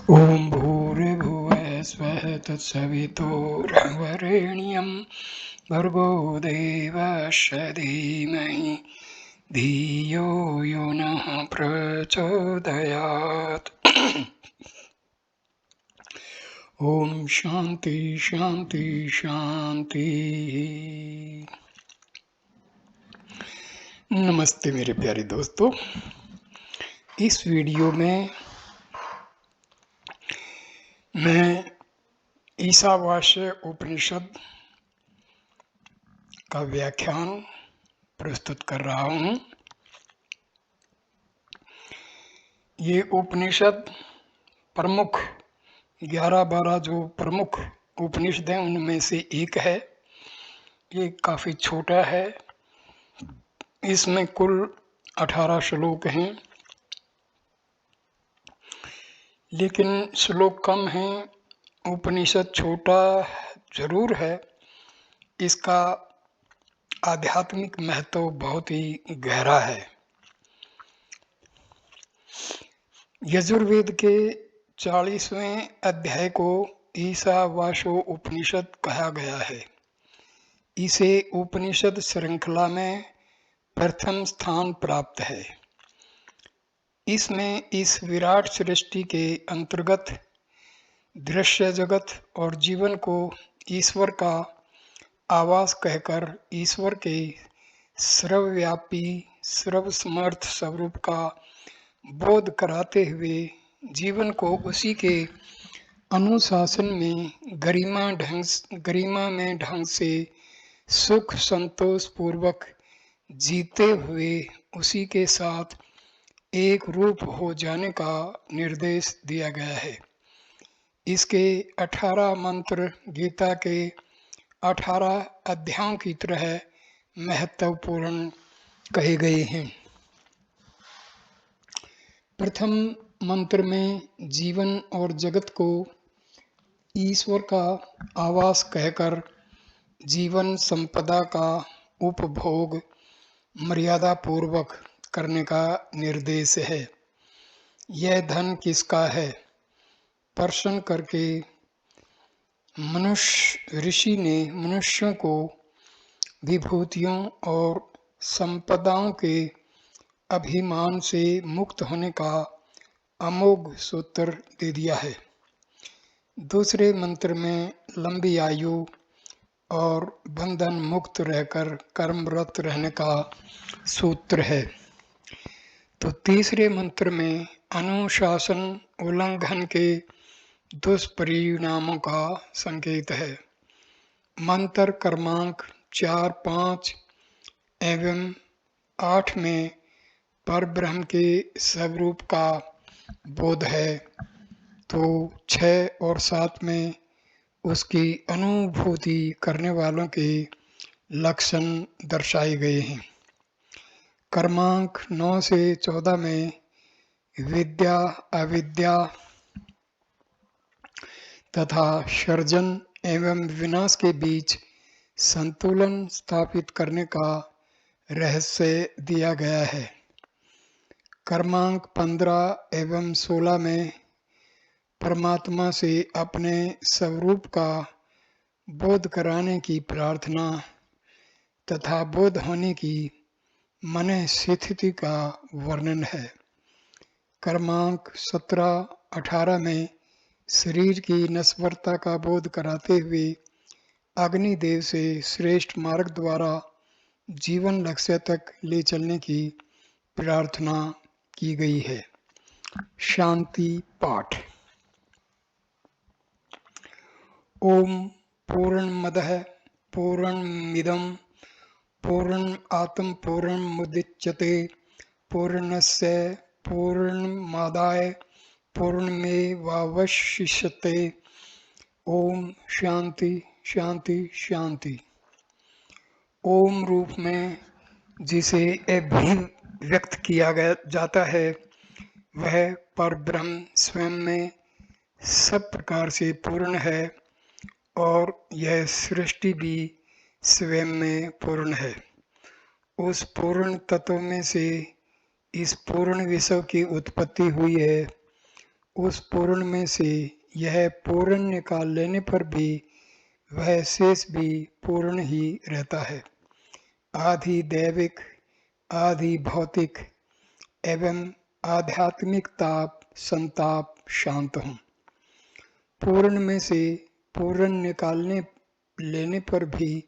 ॐ भूर्भुवः स्वः तत्सवितुर्वरेण्यं भर्गो देवस्य धीमहि धियो यो नः प्रचोदयात्। ओम शांति शांति शांति। नमस्ते मेरे प्यारे दोस्तों, इस वीडियो में मैं ईशावास्य उपनिषद का व्याख्यान प्रस्तुत कर रहा हूँ। ये उपनिषद प्रमुख 11-12 जो प्रमुख उपनिषद हैं उनमें से एक है। ये काफ़ी छोटा है, इसमें कुल 18 श्लोक हैं, लेकिन श्लोक कम हैं। उपनिषद छोटा जरूर है, इसका आध्यात्मिक महत्व बहुत ही गहरा है। यजुर्वेद के 40वें अध्याय को ईशावास्यो उपनिषद कहा गया है। इसे उपनिषद श्रृंखला में प्रथम स्थान प्राप्त है। इसमें इस विराट सृष्टि के अंतर्गत दृश्य जगत और जीवन को ईश्वर का आवास कहकर ईश्वर के सर्वव्यापी सर्वसमर्थ स्वरूप का बोध कराते हुए जीवन को उसी के अनुशासन में गरिमा में ढंग से सुख संतोष पूर्वक जीते हुए उसी के साथ एक रूप हो जाने का निर्देश दिया गया है। इसके 18 मंत्र गीता के 18 अध्यायों की तरह महत्वपूर्ण कहे गए हैं। प्रथम मंत्र में जीवन और जगत को ईश्वर का आवास कहकर जीवन संपदा का उपभोग मर्यादा पूर्वक करने का निर्देश है। यह धन किसका है? प्रश्न करके ऋषि ने मनुष्यों को विभूतियों और संपदाओं के अभिमान से मुक्त होने का अमोघ सूत्र दे दिया है। दूसरे मंत्र में लंबी आयु और बंधन मुक्त रहकर कर्मरत रहने का सूत्र है। तो तीसरे मंत्र में अनुशासन उल्लंघन के दुष्परिणामों का संकेत है। मंत्र क्रमांक 4, 5 एवं 8 में परब्रह्म के स्वरूप का बोध है, तो 6 और 7 में उसकी अनुभूति करने वालों के लक्षण दर्शाए गए हैं। क्रमांक 9 से 14 में विद्या अविद्या तथा सर्जन एवं विनाश के बीच संतुलन स्थापित करने का रहस्य दिया गया है। क्रमांक 15 एवं 16 में परमात्मा से अपने स्वरूप का बोध कराने की प्रार्थना तथा बोध होने की मन स्थिति का वर्णन है। क्रमांक 17, 18 में शरीर की नश्वरता का बोध कराते हुए अग्निदेव से श्रेष्ठ मार्ग द्वारा जीवन लक्ष्य तक ले चलने की प्रार्थना की गई है। शांति पाठ। ओम पूर्णमदः पूर्णमिदं पूर्णात् पूर्णमुदच्यते पूर्णस्य पूर्णमादाय पूर्णमेवावशिष्यते। ओम शांति शांति शांति। ओम रूप में जिसे अभिव्यक्त किया जाता है वह परब्रह्म स्वयं में सब प्रकार से पूर्ण है और यह सृष्टि भी स्वयं में पूर्ण है। उस पूर्ण तत्व में से इस पूर्ण विश्व की उत्पत्ति हुई है उस पूर्ण में से यह पूर्ण निकाल लेने पर भी वह शेष भी पूर्ण ही रहता है। आधि दैविक, आधि भौतिक एवं आध्यात्मिक ताप संताप शांत हूँ। पूर्ण में से पूर्ण निकालने लेने पर भी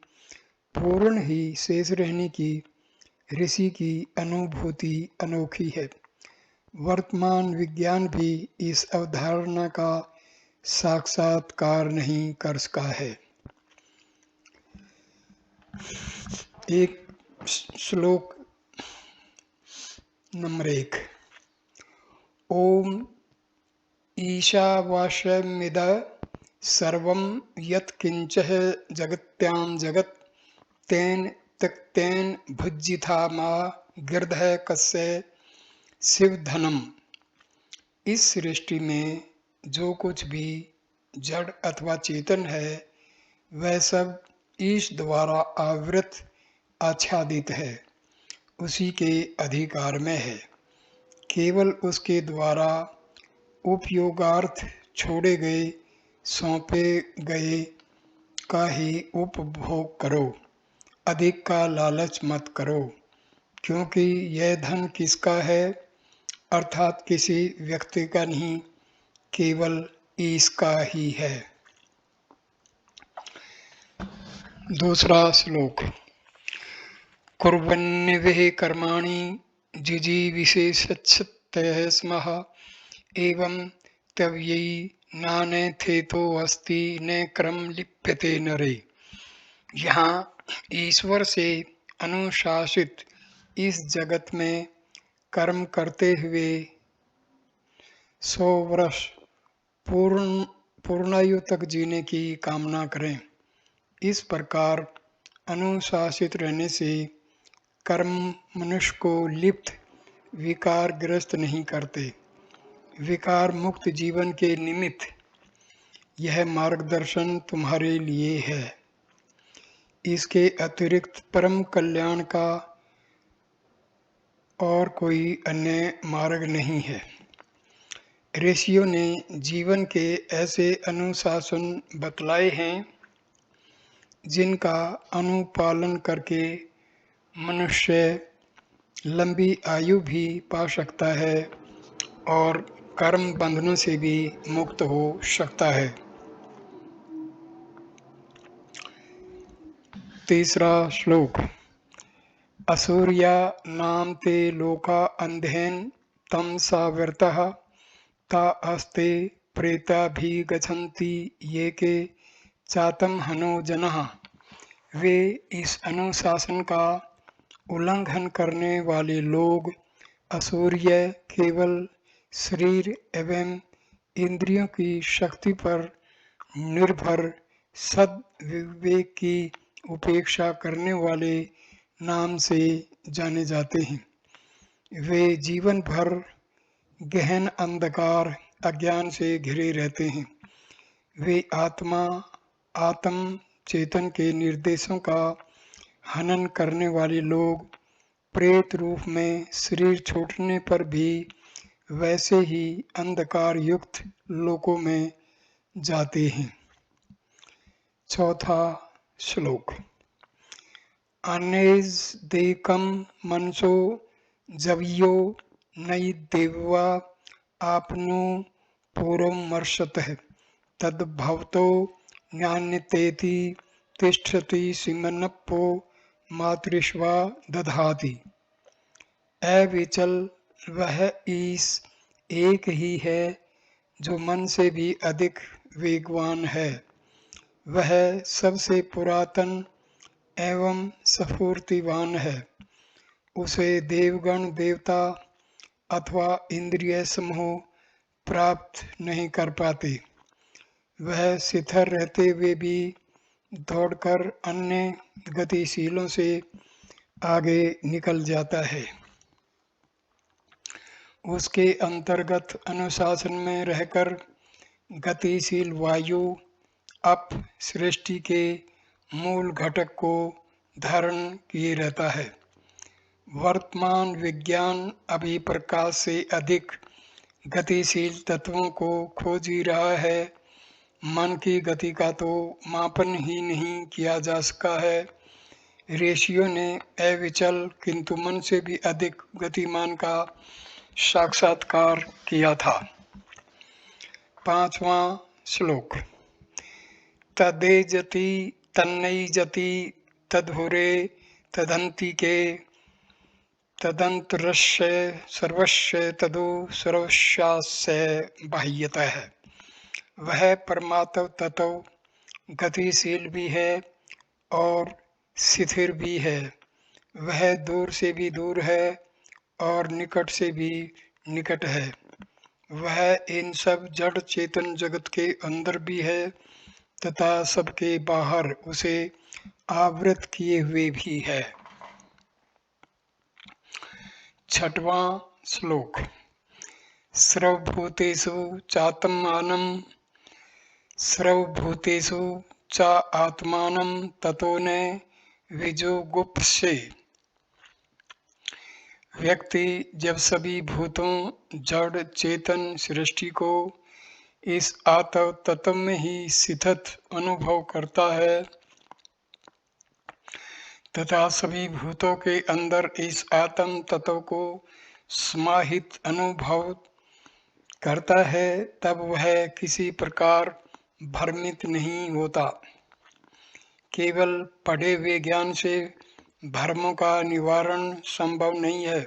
पूर्ण ही शेष रहने की ऋषि की अनुभूति अनोखी है। वर्तमान विज्ञान भी इस अवधारणा का साक्षात्कार नहीं कर सका है। एक श्लोक नंबर 1। ओम ईशावास्यमिद सर्वं यत्किंचः जगत्यां जगत् तेन त्यक्तेन भुज्यिथा मा गिर्धः कस्य शिवधनम। इस सृष्टि में जो कुछ भी जड़ अथवा चेतन है वह सब ईश द्वारा आवृत आच्छादित है, उसी के अधिकार में है। केवल उसके द्वारा उपयोगार्थ छोड़े गए सौंपे गए का ही उपभोग करो, अधिक का लालच मत करो, क्योंकि यह धन किसका है, अर्थात किसी व्यक्ति का नहीं, केवल ईश का ही है। दूसरा श्लोक। कुर्वन्निविः कर्माणि जिजीविषेशच्छतः स्मः एवं तव्यै नानेथेतो अस्ति न क्रम लिप्यते नरे। यहाँ ईश्वर से अनुशासित इस जगत में कर्म करते हुए 100 वर्ष पूर्णायु तक जीने की कामना करें। इस प्रकार अनुशासित रहने से कर्म मनुष्य को लिप्त विकारग्रस्त नहीं करते। विकार मुक्त जीवन के निमित्त यह मार्गदर्शन तुम्हारे लिए है। इसके अतिरिक्त परम कल्याण का और कोई अन्य मार्ग नहीं है। ऋषियों ने जीवन के ऐसे अनुशासन बतलाए हैं जिनका अनुपालन करके मनुष्य लंबी आयु भी पा सकता है और कर्म बंधनों से भी मुक्त हो सकता है। तीसरा श्लोक। असूर्या नाम ते लोका अंधेन तम सावर्तः ता अस्ते प्रेताभिगच्छन्ति ये के चातम हनो जनः। वे इस अनुशासन का उल्लंघन करने वाले लोग असूर्य केवल शरीर एवं इंद्रियों की शक्ति पर निर्भर सद्विवेक की उपेक्षा करने वाले नाम से जाने जाते हैं। वे जीवन भर गहन अंधकार अज्ञान से घिरे रहते हैं। वे आत्म चेतन के निर्देशों का हनन करने वाले लोग प्रेत रूप में शरीर छोड़ने पर भी वैसे ही अंधकार युक्त लोकों में जाते हैं। चौथा श्लोक। अनेजदेकं मनसो जवियो नई देवा आपनु पूर्वमर्शतः तद्भवतो ज्ञान्यतेति तिष्ठति सिमनप्पो मातृष्वा दधाति। अविचल वह ईश एक ही है जो मन से भी अधिक वेगवान है। वह सबसे पुरातन एवं स्फूर्तिवान है। उसे देवगण देवता अथवा इंद्रिय समूह प्राप्त नहीं कर पाते। वह शिथिर रहते हुए भी दौड़कर अन्य गतिशीलों से आगे निकल जाता है। उसके अंतर्गत अनुशासन में रहकर गतिशील वायु अप सृष्टि के मूल घटक को धारण किए रहता है। वर्तमान विज्ञान अभी प्रकाश से अधिक गतिशील तत्वों को खोज ही रहा है। मन की गति का तो मापन ही नहीं किया जा सका है। ऋषियों ने अविचल किंतु मन से भी अधिक गतिमान का साक्षात्कार किया था। 5वां श्लोक। तदेजति तन्नैजति तदहुरे तदन्तिके तदंतरस्य सर्वस्य तदु सर्वस्यास्य बाह्यतः। वह परमात्म तत्व गतिशील भी है और स्थिर भी है। वह दूर से भी दूर है और निकट से भी निकट है। वह इन सब जड़ चेतन जगत के अंदर भी है तथा सबके बाहर उसे आवृत किए हुए भी है। 6वां श्लोक। सर्वभूतेषु चात्मानं सर्वभूतेषु च आत्मानं ततो न विजुगुप्से। व्यक्ति जब सभी भूतों जड़ चेतन सृष्टि को इस आत्म तत्व में ही स्थित अनुभव करता है तथा सभी भूतों के अंदर इस आत्म तत्व को समाहित अनुभव करता है, तब वह किसी प्रकार भ्रमित नहीं होता। केवल पढ़े हुए ज्ञान से भ्रमों का निवारण संभव नहीं है।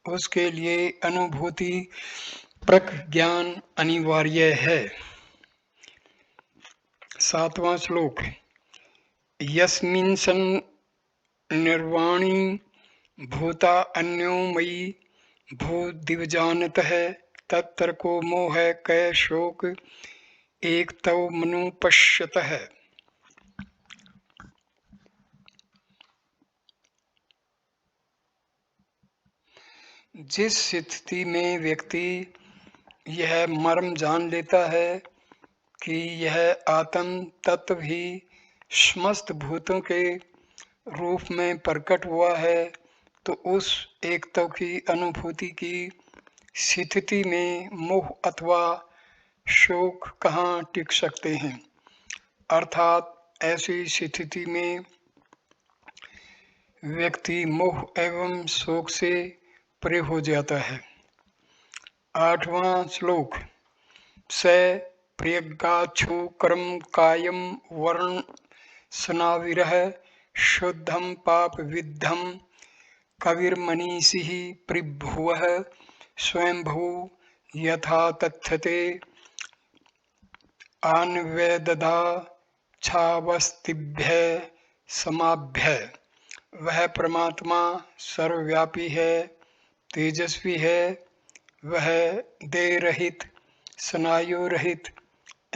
उसके लिए अनुभूति परक ज्ञान अनिवार्य है। 7वां श्लोक। यस्मिन् निर्वाणी भूता अन्यो मयि भूदिवजानतः तत्र को मोह कै शोक एक तव मनु पश्यतः। जिस स्थिति में व्यक्ति यह मर्म जान लेता है कि यह आत्म तत्व ही समस्त भूतों के रूप में प्रकट हुआ है, तो उस एकत्व की अनुभूति की स्थिति में मोह अथवा शोक कहाँ टिक सकते हैं। अर्थात ऐसी स्थिति में व्यक्ति मोह एवं शोक से परे हो जाता है। 8वां श्लोक। स प्रयगाच्छु कर्म कायम वर्ण सनाविरह शुद्धम पाप विद्धम कविर्मनीषि प्रभुवः स्वयंभू यथा तथ्यते अन्वेददा छावस्तिभ्य समाभ्य। वह परमात्मा सर्वव्यापी है, तेजस्वी है। वह देह रहित, स्नायु रहित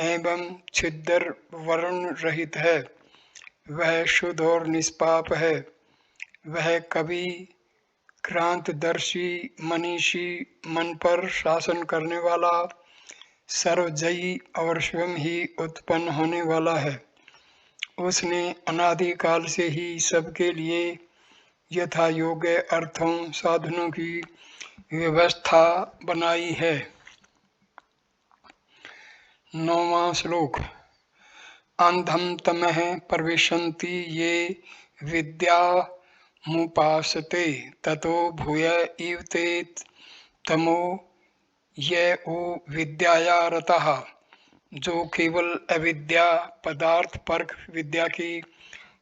एवं छिद्र वर्ण रहित है। वह शुद्ध और निष्पाप है। वह कवि, क्रांतदर्शी, मनीषी, मन पर शासन करने वाला, सर्वजयी और स्वयं ही उत्पन्न होने वाला है। उसने अनादिकाल से ही सबके लिए यथा योग्य अर्थों साधनों की व्यवस्था बनाई है। 9वां श्लोक। अंधम तमः प्रविशन्ति ये विद्यामुपासते ततो भूय इव ते तमो ये ओ विद्याया रतः। जो केवल अविद्या पदार्थ परक विद्या की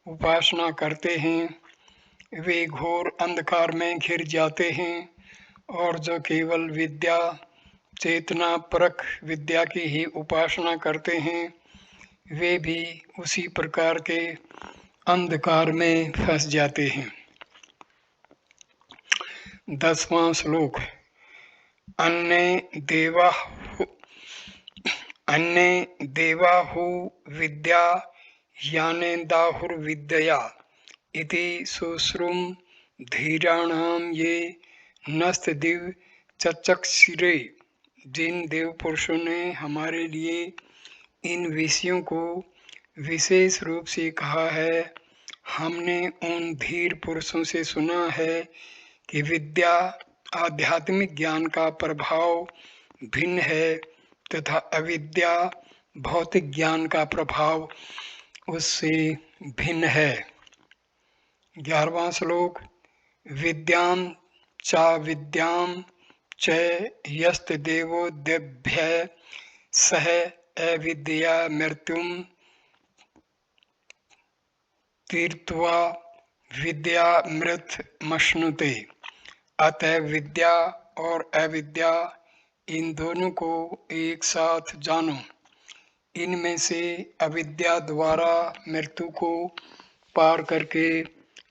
उपासना करते हैं, वे घोर अंधकार में घिर जाते हैं। और जो केवल विद्या चेतना परक विद्या की ही उपासना करते हैं, वे भी उसी प्रकार के अंधकार में फंस जाते हैं। 10वां श्लोक। अन्ये देवाहु विद्या यानेदाहुर्विद्यया इति शुश्रूम धीराणां ये नस्तदिव चक्षुरे। जिन देव पुरुषों ने हमारे लिए इन विषयों को विशेष रूप से कहा है, हमने उन धीर पुरुषों से सुना है कि विद्या आध्यात्मिक ज्ञान का प्रभाव भिन्न है तथा अविद्या भौतिक ज्ञान का प्रभाव उससे भिन्न है। 11वां श्लोक विद्यां च विद्यां च यस्तदेवो देभ्य सह अविद्या मृत्युं तीर्त्वा विद्यामृतमश्नुते। अतः विद्या और अविद्या इन दोनों को एक साथ जानो। इनमें से अविद्या द्वारा मृत्यु को पार करके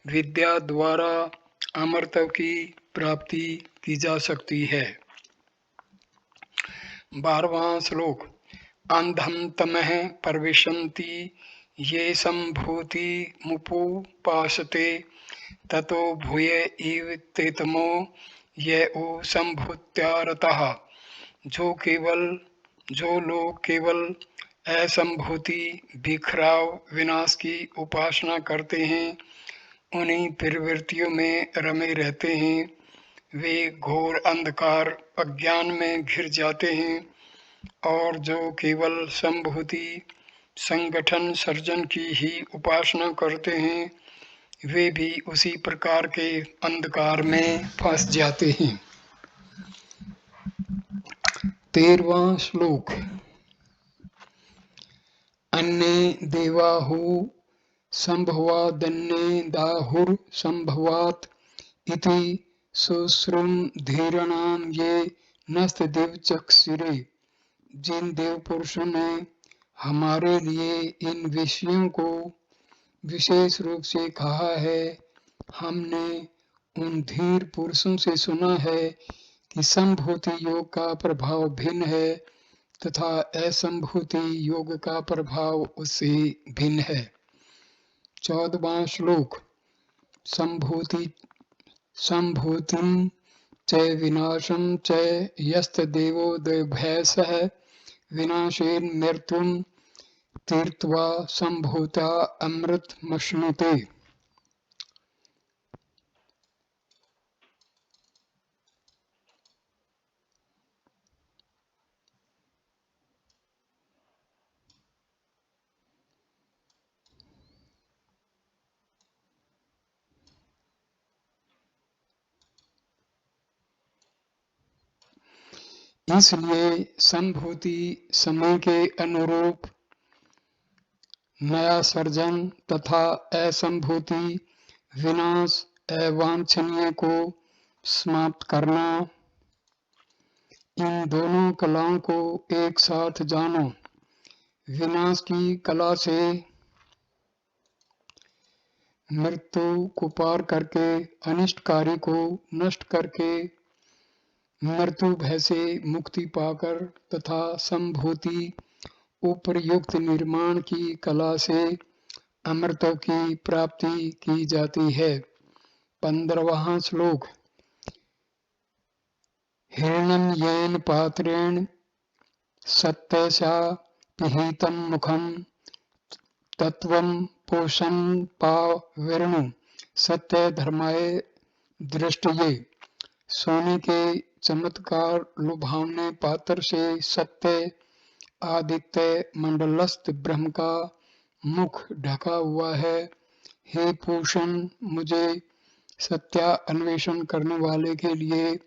विद्या द्वारा अमरत्व की प्राप्ति की जा सकती है। 12वां श्लोक अंधं तमः प्रविशन्ति ये संभूति मुपुपासते ततो भूय इव ते तमो ये ओ संभूत्यारतः। जो लोग केवल असंभूति बिखराव विनाश की उपासना करते हैं उन्हीं प्रवृत्तियों में रमे रहते हैं। वे घोर अंधकार अज्ञान में घिर जाते हैं और जो केवल संभूति संगठन सर्जन की ही उपासना करते हैं वे भी उसी प्रकार के अंधकार में फंस जाते हैं। 13वां श्लोक अन्ये देवाहु संभवादन्ये दाहुर संभवात इति सुश्रुम धीराणाम ये नस्त देव चक्षुरे। जिन देव पुरुषों ने हमारे लिए इन विषयों को विशेष रूप से कहा है, हमने उन धीर पुरुषों से सुना है कि संभूति योग का प्रभाव भिन्न है तथा असंभूति योग का प्रभाव उससे भिन्न है। 14वां श्लोक संभूतिं च विनाशं च यस्तदेवो देभ्यः विनाशेन मृत्युं तीर्त्वा संभूता अमृतमश्नुते। इसलिए संभूति समय के अनुरूप नया सर्जन तथा असंभूति विनाश अवांछनीय को समाप्त करना, इन दोनों कलाओं को एक साथ जानो। विनाश की कला से मृत्यु को पार करके अनिष्टकारी को नष्ट करके मृत्यु भय से मुक्ति पाकर तथा संभूति उपयुक्त निर्माण की कला से अमृतत्व की प्राप्ति की जाती है। 15वां श्लोक हिरण्यं येन पात्रेण सत्यसा पिहितं मुखं तत्वं पोषण पाविर्णु सत्य धर्माय दृष्टये। सोने के चमत्कार लुभावने पात्र से सत्य आदित्य मंडलस्थ ब्रह्म का मुख ढका हुआ है। हे पूषण, मुझे सत्या अन्वेषण करने वाले के लिए,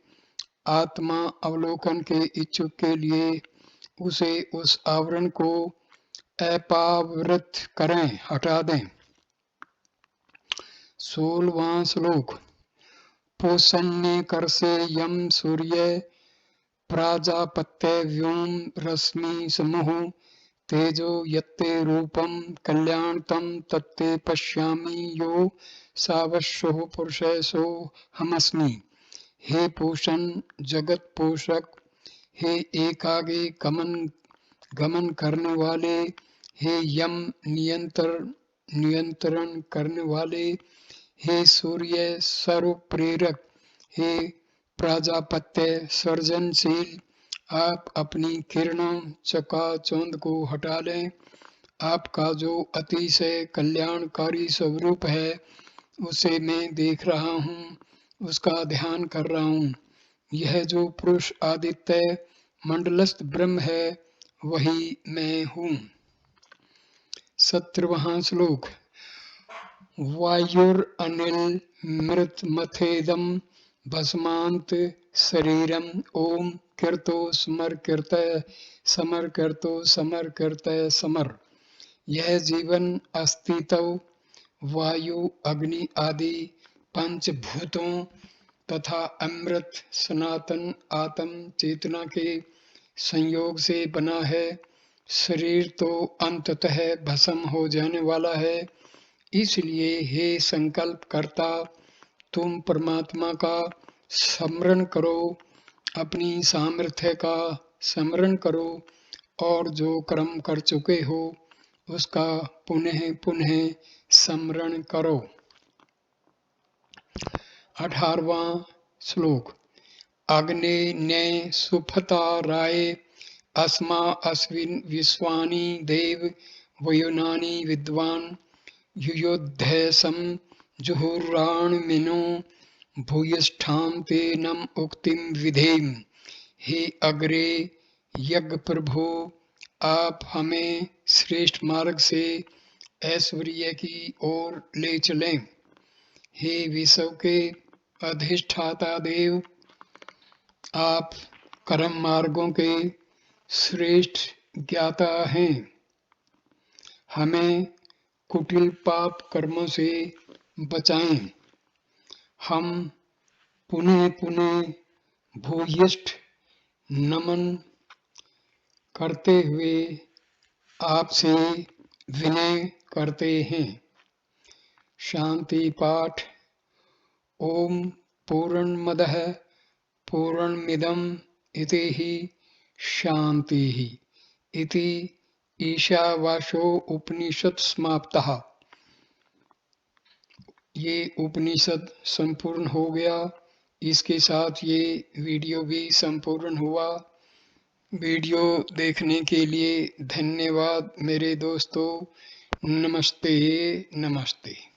आत्मा अवलोकन के इच्छुक के लिए उसे उस आवरण को अपावृत करें, हटा दें। 16वां श्लोक पोषण्य करसे यम सूर्य प्राजापत्य व्योम रश्मि समूह तेजो यत्ते रूपम कल्याण तम तत्ते पश्यामि यो सावश्यो पुरुषो हमस्मि। हे पोषण, जगत पोषक, हे एकागे गमन करने वाले, हे यम नियंत्रण करने वाले, हे सूर्य सर्व प्रेरक, हे प्राजापत्य सर्जनशील, आप अपनी किरणों चकाचौंध को हटा लें। आपका जो अतिशय कल्याणकारी स्वरूप है उसे मैं देख रहा हूँ, उसका ध्यान कर रहा हूँ। यह जो पुरुष आदित्य मंडलस्थ ब्रह्म है वही मैं हूँ। 17वां श्लोक। वायुरनिल मृतमथेदं भस्मांत शरीरम ओम कीर्तो समर कीर्तय समर कीर्तो समर कीर्तय समर। यह जीवन अस्तित्व वायु अग्नि आदि पंचभूतों तथा अमृत सनातन आत्म चेतना के संयोग से बना है। शरीर तो अंततः भस्म हो जाने वाला है, इसलिए हे संकल्प करता, तुम परमात्मा का स्मरण करो, अपनी सामर्थ्य का स्मरण करो और जो कर्म कर चुके हो उसका पुनः पुनः स्मरण करो। 18वां श्लोक। अग्ने ने सुफता राय अस्मा अस्विन विश्वानि देव वयुनानि विद्वान युयोध्यसं जुहुराणमिनो भूयिष्ठां ते नम उक्तिं विधेम। हे अग्रे यज्ञ प्रभु, आप हमें श्रेष्ठ मार्ग से ऐश्वर्य की ओर ले चलें। हे विश्व के अधिष्ठाता देव, आप कर्म मार्गों के श्रेष्ठ ज्ञाता हैं। हमें कुटिल पाप कर्मों से बचाएं। हम पुनः पुनः भूयिष्ठ नमन करते हुए आपसे विनय करते हैं। शांति पाठ। ओम पूर्णमदः पूर्णमिदं इति शांतिः इति ईशावास्यो उपनिषद समाप्तः। ये उपनिषद संपूर्ण हो गया। इसके साथ ये वीडियो भी संपूर्ण हुआ। वीडियो देखने के लिए धन्यवाद मेरे दोस्तों। नमस्ते नमस्ते।